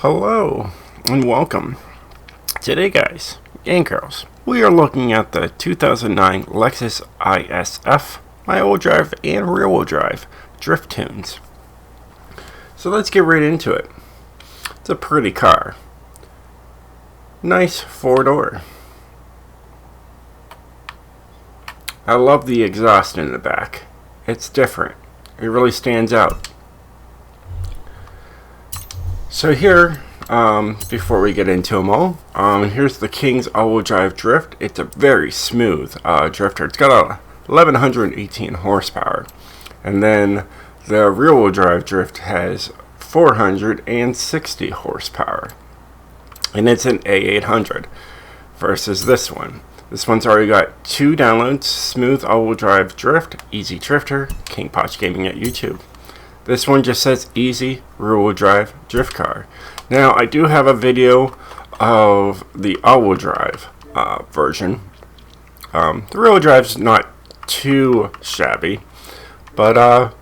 Hello and welcome. Today, guys and girls, we are looking at the 2009 Lexus ISF, my all-wheel drive and rear-wheel drive drift tunes. So let's get right into it. It's a pretty car. Nice four-door. I love the exhaust in the back. It's different. It really stands out. So here, before we get into them all, here's the King's all-wheel drive drift. It's a very smooth drifter. It's got a 1118 horsepower. And then the rear-wheel drive drift has 460 horsepower. And it's an A800 versus this one. This one's already got 2 downloads: smooth all-wheel drive drift, easy drifter, King POSH Gaming at YouTube. This one just says easy rear-wheel drive drift car. Now, I do have a video of the all-wheel drive version. The rear-wheel drive's not too shabby, but let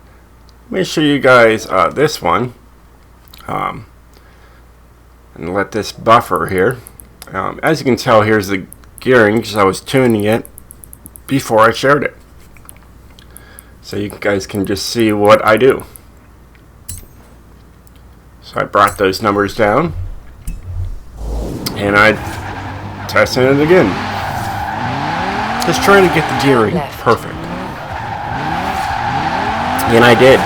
me show you guys this one. And let this buffer here. As you can tell, here's the gearing because I was tuning it before I shared it. So you guys can just see what I do. So I brought those numbers down, and I tested it again. Just trying to get the gearing perfect. And I did.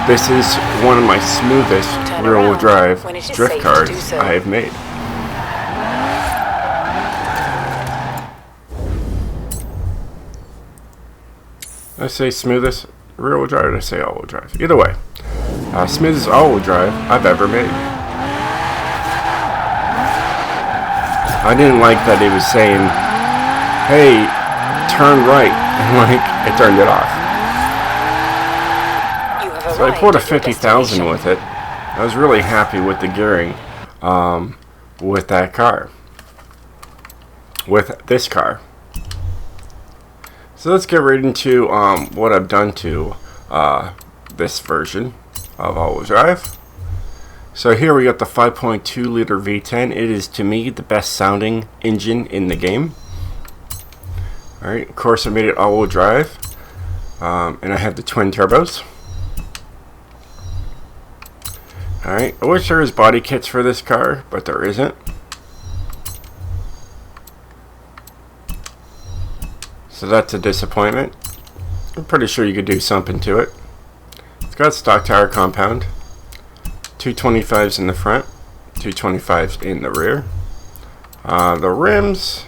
This is one of my smoothest rear-wheel drive drift cars I have made. Did I say smoothest rear-wheel drive, or did I say all-wheel drive? Either way. Smoothest all-wheel drive I've ever made. I didn't like that it was saying, hey, turn right, and like, it turned it off. So I pulled a 50,000 with it. I was really happy with the gearing with that car. With this car. So let's get right into what I've done to this version of all-wheel drive. So here we got the 5.2 liter V10. It is, to me, the best sounding engine in the game. Alright, of course I made it all-wheel drive, and I have the twin turbos. Alright, I wish there was body kits for this car, but there isn't. So that's a disappointment. I'm pretty sure you could do something to it. It's got stock tire compound, 225s in the front, 225s in the rear. The rims,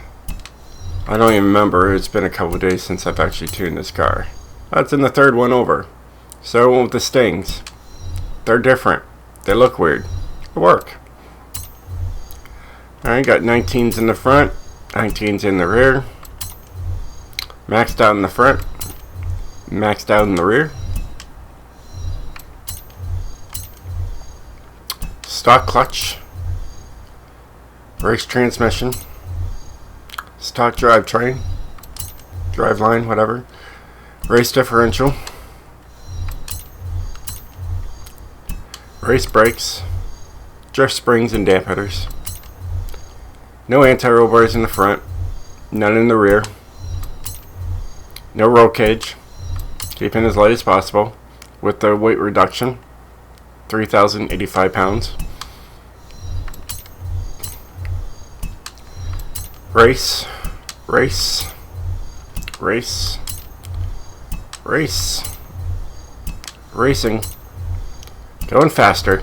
I don't even remember. It's been a couple days since I've actually tuned this car. That's in the third one over. So with the stings, they're different. They look weird. They work. Alright, got 19s in the front, 19s in the rear. Maxed out in the front, maxed out in the rear. Stock clutch, race transmission, stock drivetrain, driveline, whatever, race differential, race brakes, drift springs and dampeners. No anti-roll bars in the front, none in the rear. No roll cage, keeping as light as possible with the weight reduction, 3,085 pounds. Race, race, race, race, racing, going faster,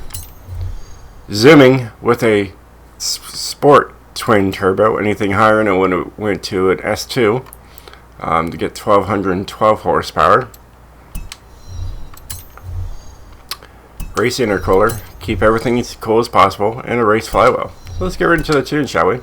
zooming with a sport twin turbo. Anything higher and it would have went to an S2 to get 1,212 horsepower. Race intercooler, keep everything as cool as possible, and a race flywheel. So let's get right into the tune, shall we?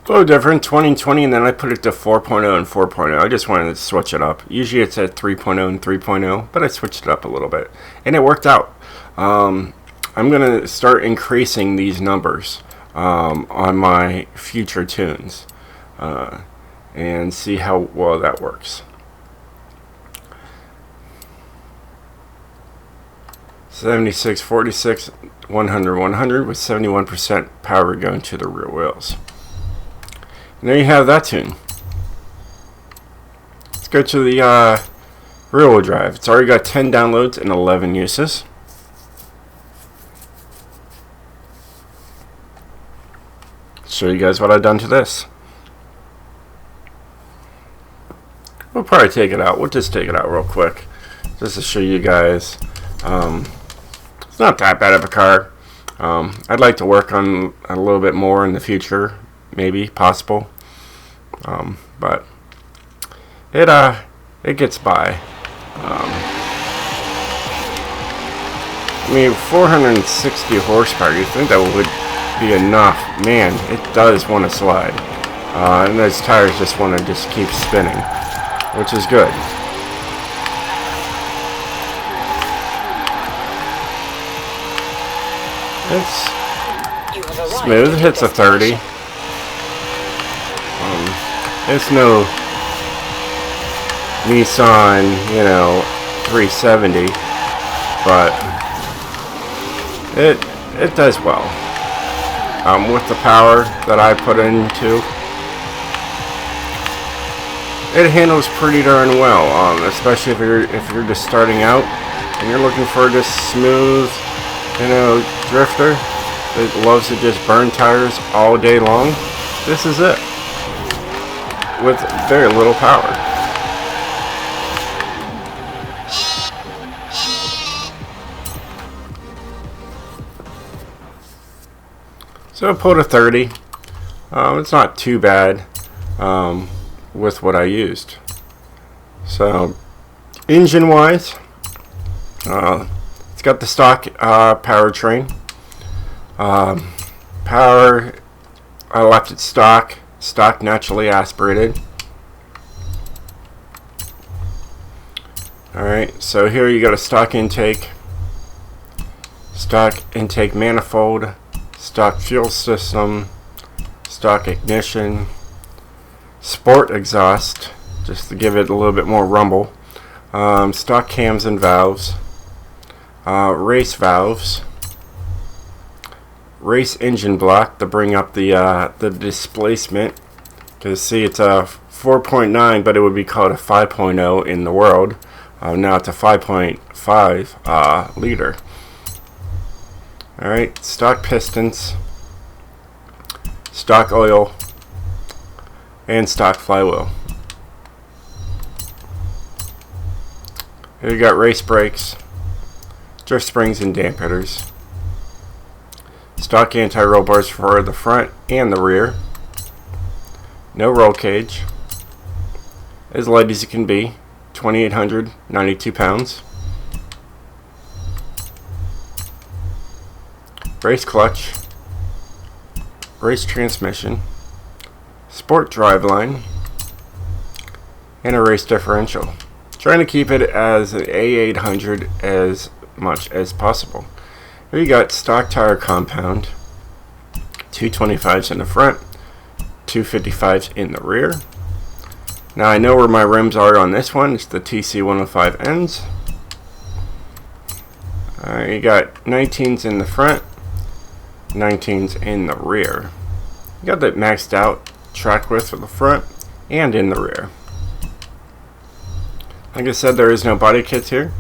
A little different, 2020, and then I put it to 4.0 and 4.0. I just wanted to switch it up. Usually it's at 3.0 and 3.0, but I switched it up a little bit, and it worked out. I'm going to start increasing these numbers on my future tunes and see how well that works. 76, 46, 100, 100 with 71% power going to the rear wheels. And there you have that tune. Let's go to the rear wheel drive. It's already got 10 downloads and 11 uses. Show you guys what I've done to this. We'll probably take it out. We'll just take it out real quick just to show you guys. It's not that bad of a car. I'd like to work on a little bit more in the future, maybe possible. But it gets by. I mean, 460 horsepower. You think that would be enough? Man, it does want to slide, and those tires just want to just keep spinning, which is good. It's smooth. Hits a 30. It's no Nissan, 370, but it does well. With the power that I put into, it handles pretty darn well. Especially if you're just starting out and you're looking for this smooth, drifter that loves to just burn tires all day long. This is it, with very little power. So I pulled a 30. It's not too bad with what I used. So engine wise, it's got the stock powertrain. Power, I left it stock naturally aspirated. Alright, so here you got a stock intake manifold, stock fuel system, stock ignition, sport exhaust, just to give it a little bit more rumble, stock cams and valves, race valves, race engine block to bring up the displacement. Because see, it's a 4.9, but it would be called a 5.0 in the world. Now it's a 5.5 liter. Alright, stock pistons, stock oil, and stock flywheel. Here you got race brakes, drift springs and dampeners, stock anti-roll bars for the front and the rear, no roll cage, as light as it can be, 2,892 pounds, race clutch, race transmission, sport driveline, and a race differential. Trying to keep it as an A800 as much as possible. Here you got stock tire compound, 225s in the front, 255s in the rear. Now I know where my rims are on this one. It's the TC105Ns. You got 19s in the front, 19s in the rear. You got that maxed out track width for the front and in the rear. Like I said, there is no body kits here,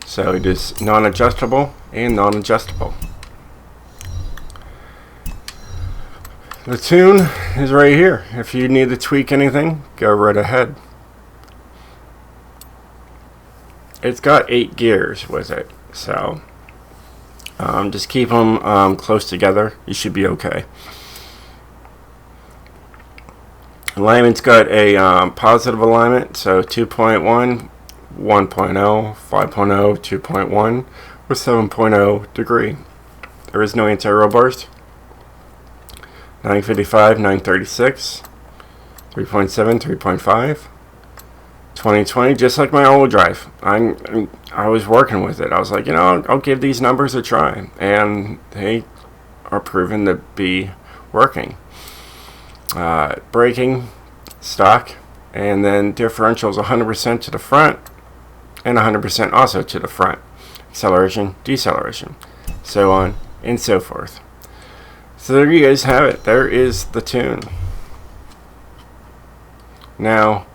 so it is non-adjustable and non-adjustable. The tune is right here. If you need to tweak anything, go right ahead. It's got 8 gears with it, so just keep them close together. You should be okay. Alignment's got a positive alignment, so 2.1, 1.0, 5.0, 2.1, with 7.0 degree. There is no anti-roll bars. 955, 936, 3.7, 3.5. 2020, just like my all-wheel drive. I was working with it. I was like, I'll give these numbers a try, and they are proven to be working. Braking, stock, and then differentials 100% to the front, and 100% also to the front. Acceleration, deceleration, so on and so forth. So there you guys have it. There is the tune. Now,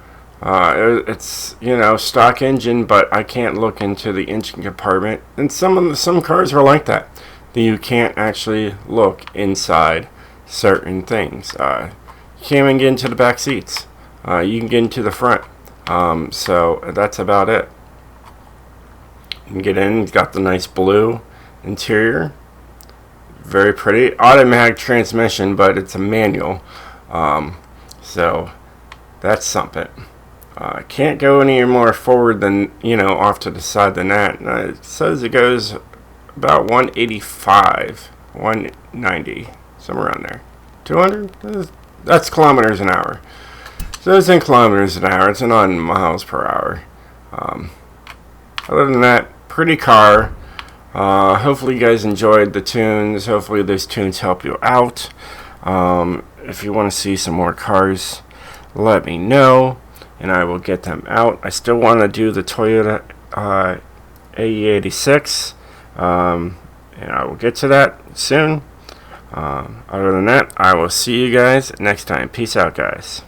it's stock engine, but I can't look into the engine compartment, and some cars are like that. You can't actually look inside certain things. You can't even get into the back seats. You can get into the front. So that's about it. You can get in. It's got the nice blue interior, very pretty. Automatic transmission, but it's a manual. So that's something. Can't go any more forward than, off to the side than that. It says it goes about 185, 190, somewhere around there. 200? That's kilometers an hour. So it's in kilometers an hour. It's not in miles per hour. Other than that, pretty car. Hopefully you guys enjoyed the tunes. Hopefully those tunes help you out. If you want to see some more cars, let me know, and I will get them out. I still want to do the Toyota AE86, and I will get to that soon. Other than that, I will see you guys next time. Peace out, guys.